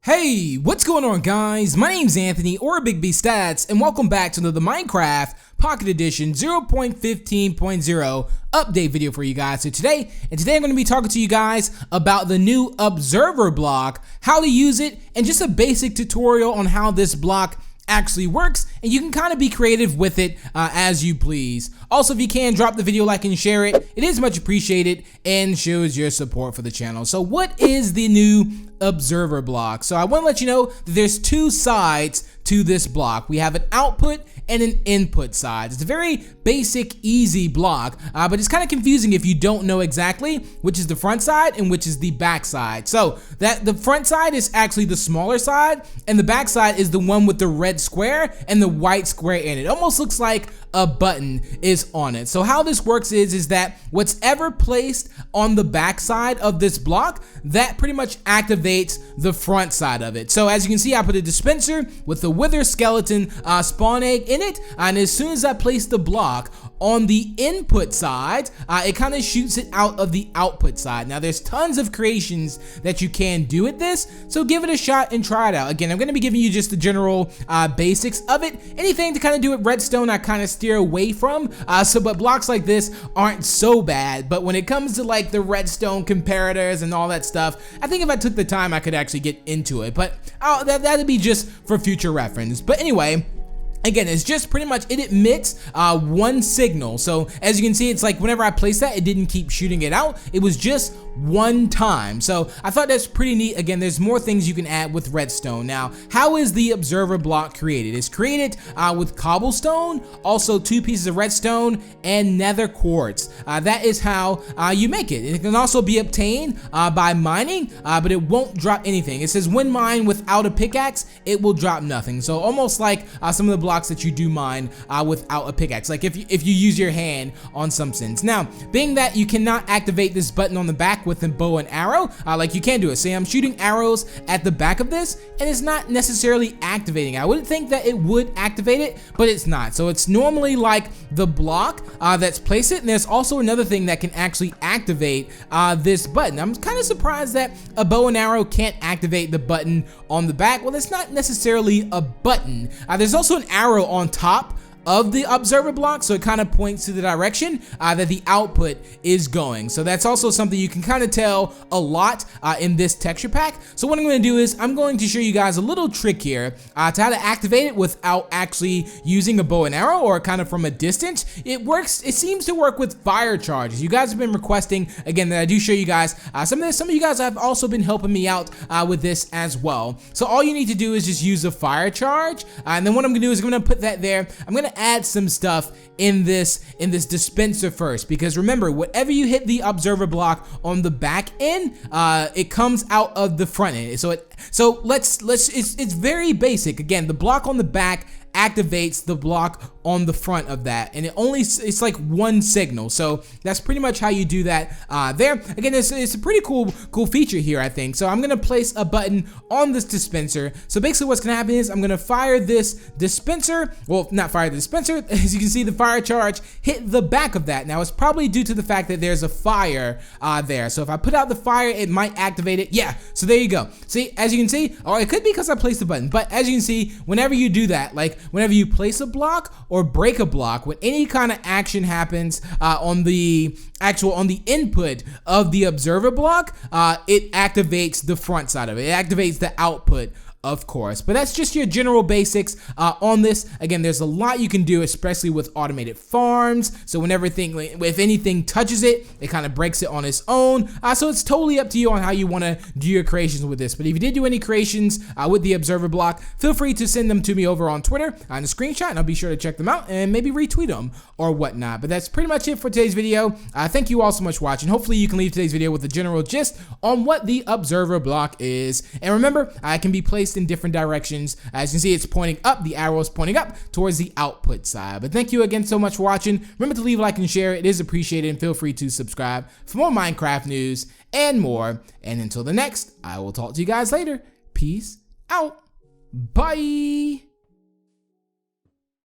Hey, what's going on guys? My name's Anthony or Big B Stats and welcome back to another Minecraft Pocket Edition 0.15.0 update video for you guys. Today I'm going to be talking to you guys about the new Observer block, how to use it, and just a basic tutorial on how this block actually works, and you can kind of be creative with it as you please. Also, if you can, drop the video, like, and share it. It is much appreciated and shows your support for the channel. So what is the new Observer block? So I want to let you know that there's two sides to this block. We have an output and an input side. It's a very basic, easy block, but it's kind of confusing if you don't know exactly which is the front side and which is the back side. So that the front side is actually the smaller side, and the back side is the one with the red square and the white square in it. It almost looks like a button is on it. So how this works is that what's ever placed on the back side of this block, that pretty much activates the front side of it. So as you can see, I put a dispenser with the wither skeleton spawn egg in it, and as soon as I place the block on the input side, it kind of shoots it out of the output side. Now there's tons of creations that you can do with this, so give it a shot and try it out. Again, I'm going to be giving you just the general basics of it. Anything to kind of do with redstone, I kind of steer away from, but blocks like this aren't so bad. But when it comes to like the redstone comparators and all that stuff, I think if I took the time I could actually get into it, but that'd be just for future reference. But anyway, again, it's just pretty much, it emits one signal. So as you can see, it's like whenever I place that, it didn't keep shooting it out. It was just one time. So I thought that's pretty neat. Again, there's more things you can add with redstone. Now, how is the Observer block created? It's created with cobblestone, also 2 pieces of redstone, and nether quartz. That is how you make it. It can also be obtained by mining, but it won't drop anything. It says when mined without a pickaxe, it will drop nothing. So almost like some of the blocks that you do mine without a pickaxe, like if you use your hand on some sense. Now, being that you cannot activate this button on the back with a bow and arrow, like you can do it. See, I'm shooting arrows at the back of this, and it's not necessarily activating. I wouldn't think that it would activate it, but it's not. So it's normally like the block that's placed it, and there's also another thing that can actually activate this button. I'm kind of surprised that a bow and arrow can't activate the button on the back. Well, it's not necessarily a button. There's also an arrow on top of the Observer block, so it kind of points to the direction that the output is going. So that's also something you can kind of tell a lot in this texture pack. So what I'm going to do is I'm going to show you guys a little trick here to how to activate it without actually using a bow and arrow, or kind of from a distance. It works, it seems to work with fire charges. You guys have been requesting, again, that I do show you guys some of this. Some of you guys have also been helping me out with this as well. So all you need to do is just use a fire charge, and then what I'm going to do is I'm going to put that there. I'm going to add some stuff in this dispenser first, because remember, whatever you hit the Observer block on the back end, it comes out of the front end. So it's very basic. Again, the block on the back activates the block on the front of that, and it's like one signal. So that's pretty much how you do that there. Again, it's a pretty cool feature here, I think. So I'm gonna place a button on this dispenser. So basically what's gonna happen is I'm gonna fire this dispenser, well, not fire the dispenser. As you can see, the fire charge hit the back of that. Now it's probably due to the fact that there's a fire there. So if I put out the fire, it might activate it. Yeah, so there you go. See, as you can see, or it could be because I placed the button, but as you can see, whenever you do that, like whenever you place a block or break a block, when any kind of action happens on the input of the Observer block, it activates the front side of it. It activates the output, of course. But that's just your general basics on this. Again, there's a lot you can do, especially with automated farms. So if anything touches it, it kind of breaks it on its own. So it's totally up to you on how you want to do your creations with this. But if you did do any creations with the Observer block, feel free to send them to me over on Twitter on a screenshot, and I'll be sure to check them out and maybe retweet them or whatnot. But that's pretty much it for today's video. Thank you all so much for watching. Hopefully you can leave today's video with a general gist on what the Observer block is. And remember, it can be placed in different directions. As you can see, it's pointing up. The arrow is pointing up towards the output side. But thank you again so much for watching. Remember to leave a like and share. It is appreciated, and feel free to subscribe for more Minecraft news and more. And until the next, I will talk to you guys later. Peace out. Bye.